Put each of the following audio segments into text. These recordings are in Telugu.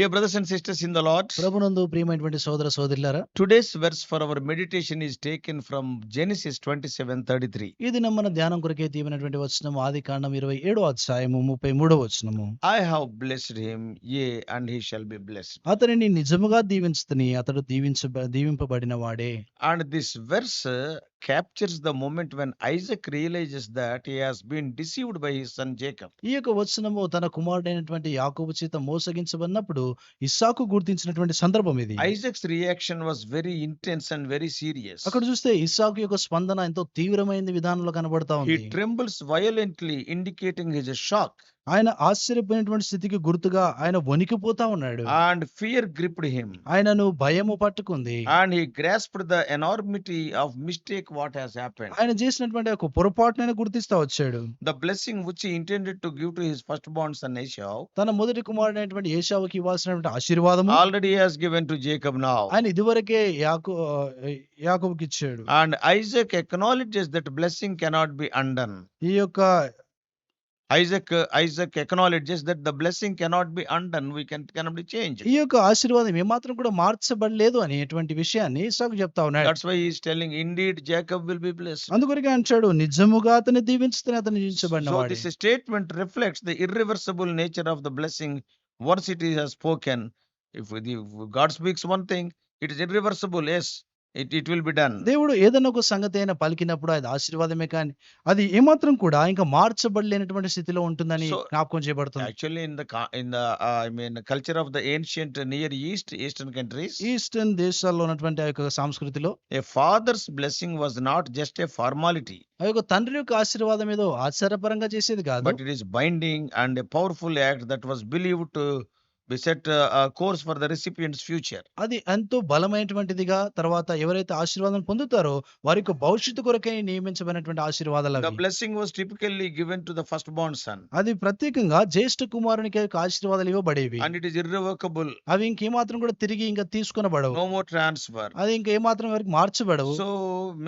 Dear brothers and sisters in the Lord, ప్రభునందు ప్రియమైనటువంటి సోదర సోదరులారా, today's verse for our meditation is taken from Genesis 27:33. ఇది మన ధ్యానం కొరకే తీయమైనటువంటి వచనము ఆదికాండం 27వ అధ్యాయము 33వ వచనము. I have blessed him, yea, and he shall be blessed. అతనిని నిజముగా దీవించుతని అతడు దీవింపబడిన వాడే. And this verse captures the moment when Isaac realizes that he has been deceived by his son Jacob. ఈ యొక్క వచనము తన కుమారుడైనటువంటి యాకోబు చేత మోసగించబడినప్పుడు ఇస్సాకు గుర్తించినటువంటి సందర్భం ఇది. Isaac's reaction was very intense and very serious. అక్కడ చూస్తే ఇస్సాకు యొక్క స్పందన ఎంతో తీవ్రమైన విధానంలో కనబడతా He ఉంది. trembles violently, indicating his shock, ఆయన ఆశ్చర్యపోయినటువంటి స్థితికి గుర్తుగా ఆయన వణికిపోతా ఉన్నాడు. and fear gripped him. ఆయనను భయము పట్టుకుంది. And he grasped the enormity of mistake what has happened. ఆయన చేసినటువంటి ఒక పొరపాటునైనా గుర్తిస్తా వచ్చాడు. The blessing which he intended to give to his firstborn son Esau, తన మొదటి కుమారుడైనటువంటి ఏశావుకి ఇవ్వాల్సినటువంటి ఆశీర్వాదము already he has given to Jacob now. ఆయన ఇదివరకే యాకోబుకి ఇచ్చాడు. And Isaac acknowledges that blessing cannot be undone. ఈ యొక్క Isaac acknowledges that the blessing cannot be undone. Cannot be changed. ఈ యొక్క ఆశీర్వాదం ఏమాత్రం కూడా మార్చబడలేదు అనేటువంటి విషయాన్ని ఇస్సాకు చెప్తా ఉన్నాడు. That's why he is telling, indeed Jacob will be blessed. అందుకొరకే అంటాడు, నిజముగా అతన్ని దీవించుతని అతను దీవించబడిన So వాడే. this statement reflects the irreversible nature of the blessing once it is spoken. If God speaks one thing, it is irreversible. Yes, it will be done. దేవుడు ఏదైనా ఒక సంగతి అయినా పలికినప్పుడు అది ఆశీర్వాదమే కానీ అది ఏమాత్రం కూడా ఇంకా మార్చబడలేనటువంటి స్థితిలో ఉంటుందని So, జ్ఞాపకం చేయబడుతుంది. Actually, in the culture of the ancient Near Eastern countries, eastern దేశాల్లో ఉన్నటువంటి ఆ యొక్క సంస్కృతిలో a father's blessing was not just a formality, ఆ యొక్క తండ్రి యొక్క ఆశీర్వాదం ఏదో ఆచారపరంగా చేసేది కాదు. but it is binding and a powerful act that was believed to be set a course for the recipient's future. అది ఎంతో బలమైనటువంటిదిగా తర్వాత ఎవరైతే ఆశీర్వాదం పొందుతారో వారి యొక్క భవిష్యత్తు కొరకై నియమించబడినటువంటి ఆశీర్వాదాలు The అవి. blessing was typically given to the firstborn son, అది ప్రత్యేకంగా జ్యేష్ఠ కుమారునికి యొక్క ఆశీర్వాదాలు ఇవ్వబడేవి. and it is irrevocable, అవి ఇంకేమాత్రం కూడా తిరిగి ఇంకా తీసుకొనబడవు. no more transfer. అది ఇంకేమాత్రం వరకు మార్చబడవు. So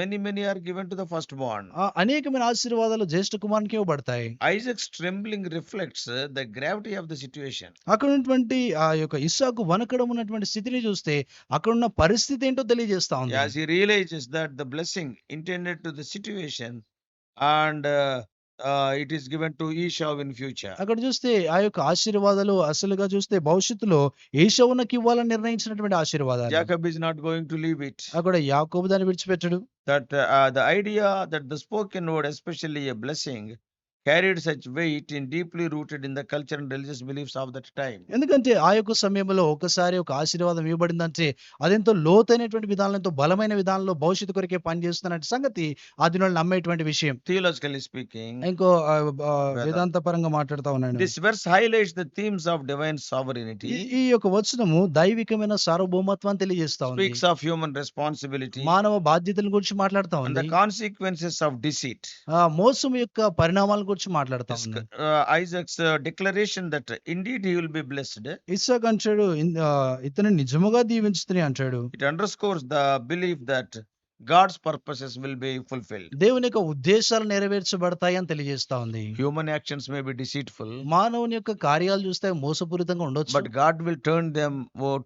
many are given to the firstborn. అనేకమైన ఆశీర్వాదాలు జ్యేష్ఠ కుమారునికి ఇవ్వబడతాయి. Isaac's trembling reflects the gravity of the situation. అక్కడ ఉన్నటువంటి ఆ యొక్క ఇస్సాకు వనకడం ఉన్నటువంటి స్థితిని చూస్తే అక్కడ ఉన్న పరిస్థితి ఏంటో తెలియజేస్తా ఉంది. As he realizes that the blessing intended to the situation and it is given to Esau in future. అక్కడ చూస్తే ఆ యొక్క ఆశీర్వాదాలు అసలుగా చూస్తే భవిష్యత్తులో ఏశావునకి ఇవ్వాలని నిర్ణయించినటువంటి ఆశీర్వాదాలు. Jacob is not going to leave it. అక్కడ యాకోబు దాన్ని విడిచిపెట్టడు. That the idea that the spoken word, especially a blessing, carried such weight in deeply rooted in the culture and religious beliefs of that time. ఎందుకంటే ఆ యొక్క సమయంలో ఒకసారి ఒక ఆశీర్వాదం ఇవ్వబడిందంటే అదెంతో లోతైనటువంటి విధానంలో ఎంతో బలమైన విధానంలో భవిష్యత్తు కొరకే పనిచేస్తున్న సంగతి ఆ దినాల్లో నమ్మేటువంటి విషయం. Theologically speaking, ఇంకో వేదాంత పరంగా మాట్లాడుతా ఉన్నాను. this verse highlights the themes of divine sovereignty, ఈ యొక్క వచనము దైవికమైన సార్వభౌమత్వాన్ని తెలియజేస్తా ఉంది. speaks of human responsibility మానవ బాధ్యతల గురించి మాట్లాడుతా and ఉంది. the consequences of deceit. మోసం యొక్క పరిణామాల గురించి మాట్లాడుతా This, ఉంది. Isaac's declaration that indeed he will be blessed, ఇస్సాకు అంటాడు, ఇతను నిజముగా దీవించుతని అంటాడు. it underscores the belief that God's purposes will be fulfilled. దేవుని యొక్క ఉద్దేశాలు నెరవేర్చబడతాయి అని తెలియజేస్తా ఉంది. Human actions may be deceitful, మానవుని యొక్క కార్యాలు చూస్తే మోసపూరితంగా ఉండొచ్చు. but God will turn them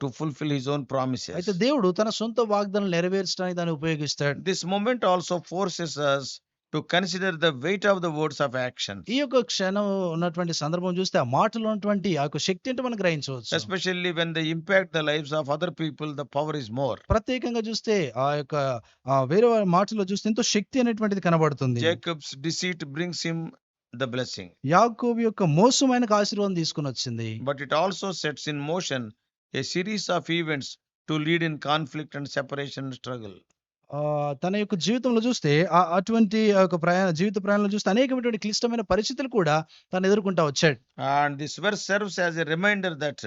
to fulfill his own promises. అయితే దేవుడు తన సొంత వాగ్దానం నెరవేర్చడానికి దాన్ని ఉపయోగిస్తాడు. This moment also forces us to consider the weight of the words of action, ఈ యొక్క క్షణం ఉన్నటువంటి సందర్భం చూస్తే ఆ మాటలో ఉన్నటువంటి ఆ యొక్క శక్తి ఏంటో మనం గ్రహించవచ్చు. especially when they impact the lives of other people. The power is more. ప్రత్యేకంగా చూస్తే ఆ యొక్క వేరే వారి మాటలో చూస్తే ఎంతో శక్తి అనేటువంటిది కనబడుతుంది. Jacob's deceit brings him the blessing, యాకోబు యొక్క మోసం ఆయనకు ఆశీర్వాదం తీసుకుని వచ్చింది. but it also sets in motion a series of events to lead in conflict and separation and struggle. తన యొక్క జీవితంలో చూస్తే అటువంటి జీవిత ప్రయాణంలో చూస్తే అనేకమైనటువంటి క్లిష్టమైన పరిస్థితులు కూడా తను ఎదుర్కొంటా వచ్చాడు. And this verse serves as a reminder that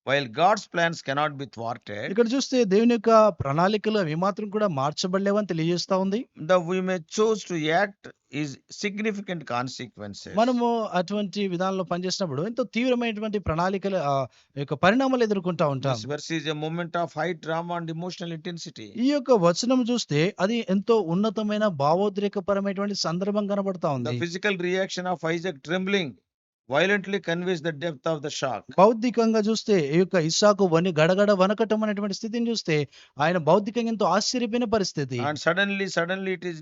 while God's plans cannot be thwarted, ఇక్కడ చూస్తే దేవుని యొక్క ప్రణాళికలు అవి మాత్రం కూడా మార్చబడలేవని తెలియజేస్తా ఉంది. we may choose to act is significant consequences. మనము అటువంటి విధానంలో పనిచేసినప్పుడు ఎంతో తీవ్రమైనటువంటి ప్రణాళికల యొక్క పరిణామాలు ఎదుర్కొంటా ఉంటాం. This verse is a moment of high drama and emotional intensity. ఈ యొక్క వచనం చూస్తే అది ఎంతో ఉన్నతమైన భావోద్రేకపరమైనటువంటి సందర్భం కనబడతా The ఉంది. physical reaction of Isaac trembling violently conveys the depth of the shock. బౌద్ధికంగా చూస్తే ఈ యొక్క ఇస్సాకు గడగడ వనకటం అనేటువంటి స్థితిని చూస్తే ఆయన బౌద్ధికంగా ఎంతో ఆశ్చర్యపోయిన పరిస్థితి. And suddenly it is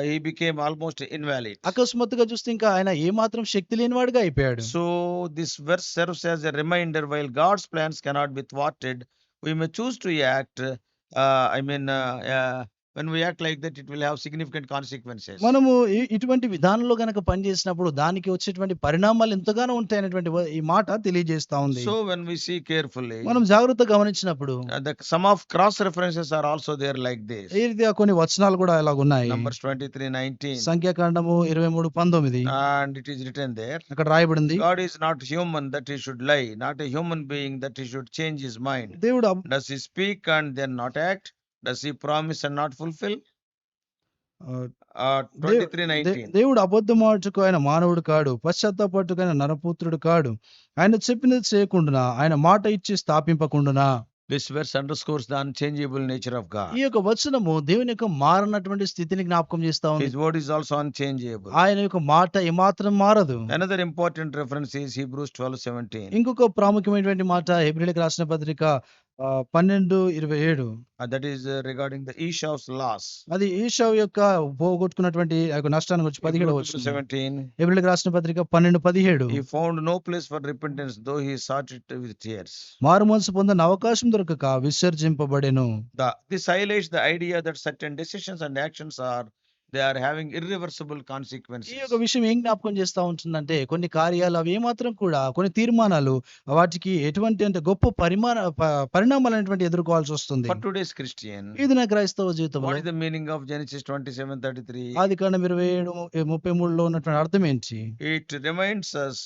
he became almost invalid. అకస్మాత్తుగా చూస్తే ఇంకా ఆయన ఏమాత్రం శక్తి లేనివాడుగా అయిపోయాడు. So this verse serves as a reminder while God's plans cannot be thwarted, we may choose to act. When we act like that, it will have significant consequences. మనము ఇటువంటి విధానంలో గనక పనిచేసినప్పుడు దానికి వచ్చేటువంటి పరిణామాలు ఎంతగానో ఉంటాయనేటువంటి ఈ మాట తెలియజేస్తా ఉంది. So when we see carefully, మనం జాగ్రత్తగా గమనించినప్పుడు some of cross references are also there like this. ఈ రీతిగా కొన్ని వచనాలు కూడా ఇలాగున్నాయి. Numbers 23:19. సంఖ్యాకాండము 23:19. And it is written there. అక్కడ రాయబడింది, God is not human that he should lie, not a human being that he should change his mind. దేవుడు Does he speak and then not act? Does he promise and not fulfill? 23:19. దేవుడు అబద్ధమాడుటకు ఆయన మానవుడు కాడు, పశ్చాత్తాపట్టుకు ఆయన నరపుత్రుడు కాడు. ఆయన చెప్పినది చేయకుండునా, ఆయన మాట ఇచ్చి స్థాపింపకుండునా. This verse underscores the unchangeable nature of God. ఈ యొక్క వచనము దేవుని యొక్క మారనటువంటి స్థితిని జ్ఞాపకం చేస్తా ఉంది. His word is also unchangeable. ఆయన యొక్క మాట ఏమాత్రం మారదు. Another important reference is Hebrews 12:17. ఇంకొక ప్రాముఖ్యమైనటువంటి మాట హెబ్రీయులకు రాసిన పత్రిక 12:27. That is regarding the Esau's loss. అది ఈశావు యొక్క పోగొట్టుకున్నటువంటి ఆ యొక్క నష్టాన్ని గురించి 17వ Hebrews వచనం. 17. హెబ్రీయులకు రాసిన పత్రిక 12:17. He found no place for repentance, though he sought it with tears. మారు మనసు పొందని అవకాశం దొరకక విసర్జింపబడెను. This highlights the idea that certain decisions and actions they are having irreversible consequences. ఈ యొక్క విషయం ఏం జ్ఞాపకం చేస్తా ఉంటుందంటే కొన్ని కార్యాలు అవి ఏమాత్రం కూడా కొన్ని తీర్మానాలు వాటికి ఎటువంటి అంటే గొప్ప పరిణామాలు అనేటువంటి ఎదుర్కోవాల్సి వస్తుంది. For today's Christian, ఇది నా క్రైస్తవ what జీవితంలో is the meaning of Genesis 27:33? ఆదికాండం 27:33లో ఉన్నటువంటి అర్థం ఏంటి? It reminds us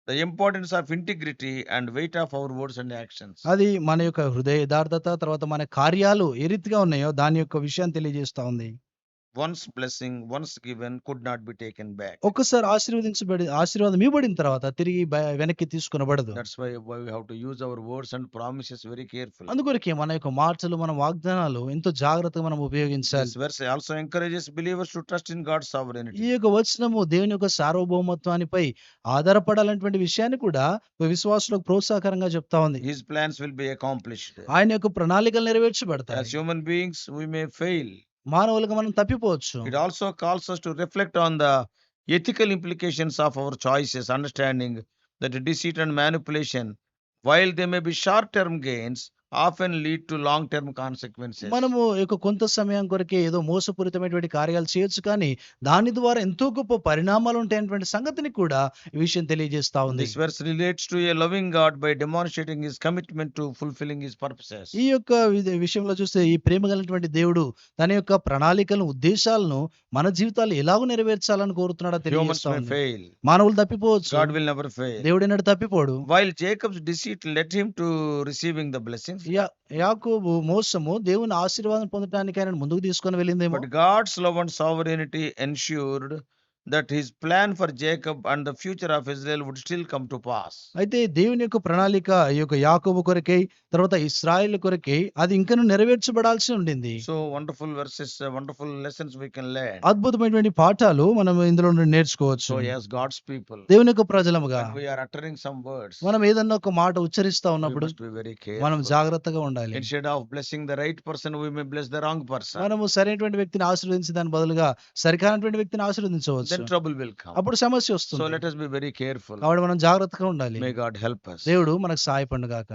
the importance of integrity and weight of our words and actions. అది మన యొక్క హృదయ యథార్థత తర్వాత మన కార్యాలు ఏ రీతిగా ఉన్నాయో దాని యొక్క విషయాన్ని తెలియజేస్తా ఉంది. Once blessing, once given, could not be taken back. ఒక్కసారి ఆశీర్వాదం ఇవ్వబడిన తర్వాత తిరిగి వెనక్కి తీసుకొనబడదు. That's why we have to use our words and promises very carefully. అందుకొరకే మన యొక్క మాటలు మన వాగ్దానాలు ఎంతో జాగ్రత్తగా మనం ఉపయోగించాలి. This verse also encourages believers to trust in God's sovereignty. ఈ యొక్క వచనము దేవుని యొక్క సార్వభౌమత్వానిపై ఆధారపడాలనేటువంటి విషయాన్ని కూడా విశ్వాసులకు ప్రోత్సాహకరంగా చెప్తా ఉంది. His plans will be accomplished. ఆయన యొక్క ప్రణాళికలు నెరవేర్చబడతాయి. As human beings, we may fail. మానవులుగా మనం తప్పిపోవచ్చు. It also calls us to reflect on the ethical implications of our choices, understanding that deceit and manipulation, while they may be short-term gains, often lead to long-term consequences. మనము కొంత సమయం కొరకే ఏదో మోసపూరితమైనటువంటి కార్యాలు చేయొచ్చు, కానీ దాని ద్వారా ఎంతో గొప్ప పరిణామాలు ఉంటాయనేటువంటి సంగతిని కూడా ఈ విషయం తెలియజేస్తా ఉంది. This verse relates to a loving God by demonstrating his commitment to fulfilling his purposes. ఈ యొక్క విషయంలో చూస్తే ఈ ప్రేమ కలిగినటువంటి దేవుడు తన యొక్క ప్రణాళికలను ఉద్దేశాలను మన జీవితాలు ఎలాగో నెరవేర్చాలని కోరుతున్నాడో Humans తెలియజేస్తా may ఉంది. fail. మానవులు తప్పిపోవచ్చు, God will never fail. దేవుడు ఎన్నడూ తప్పిపోడు. While Jacob's deceit led him to receiving the blessings, యాకోబు మోసము దేవుని ఆశీర్వాదం పొందడానికి ఆయన ముందుకు తీసుకొని వెళ్ళిందేమో, but God's love and sovereignty ensured that his plan for Jacob and the future of Israel would still come to pass. అయితే దేవుని యొక్క ప్రణాళిక ఈ యొక్క యాకోబు కొరకై తర్వాత ఇశ్రాయేలు కొరకై అది ఇంకనూ నెరవేర్చబడాల్సి ఉండింది. So wonderful verses, wonderful lessons we can learn. అద్భుతమైనటువంటి పాఠాలు మనం ఇందులో నుండి నేర్చుకోవచ్చు. So as God's people, దేవుని యొక్క ప్రజలముగా when we are uttering some words, మనం ఏదన్నా ఒక మాట ఉచ్చరిస్తా we ఉన్నప్పుడు must be very మనం careful. జాగ్రత్తగా ఉండాలి. Instead of blessing the right person, we may bless the wrong person. మనము సరైనటువంటి వ్యక్తిని ఆశీర్వదించే దాని బదులుగా సరికానటువంటి వ్యక్తిని ఆశీర్వదించవచ్చు. Then trouble will come. అప్పుడు సమస్య So వస్తుంది. let us be very careful. కాబట్టి మనం జాగ్రత్తగా ఉండాలి. May God help us. దేవుడు మనకు సహాయపడును గాక.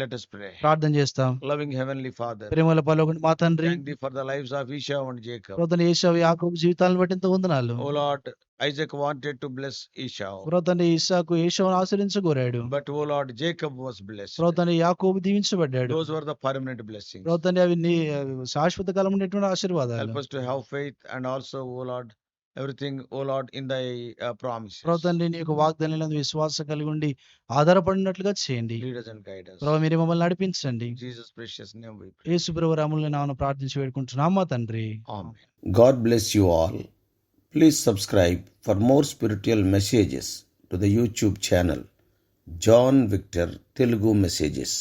Let us pray. ప్రార్థన చేస్తాం. Loving Heavenly Father, ప్రేమల పరలోకపు మా తండ్రి, thank thee for the lives of Esau and Jacob. పురాతన యేషావు యాకోబు జీవితాలను బట్టి ఎంతో వందనాలు. Oh Lord, Isaac wanted to bless Esau, పురాతన ఇస్సాకు యేషావును ఆశీర్వదించగోరాడు. but oh Lord, Jacob was blessed. పురాతన యాకోబు దీవించబడ్డాడు. Those were the permanent blessings. పురాతన అవి శాశ్వత కాలం ఉండేటువంటి ఆశీర్వాదాలు. Help us to have faith and also, oh Lord, everything, oh Lord, in thy promises. పురాతన నీ యొక్క వాగ్దానాలను విశ్వాసం కలిగి ఉండి ఆధారపడినట్లుగా చేయండి. Lead us and guide us. ప్రభు మీరే మమ్మల్ని నడిపించండి. In Jesus' precious name we pray. యేసు ప్రభు రాముల నామమున ప్రార్థించి వేడుకుంటున్నాం మా తండ్రి. Amen. God bless you all. Please subscribe for more spiritual messages to the YouTube channel John Victor Telugu Messages.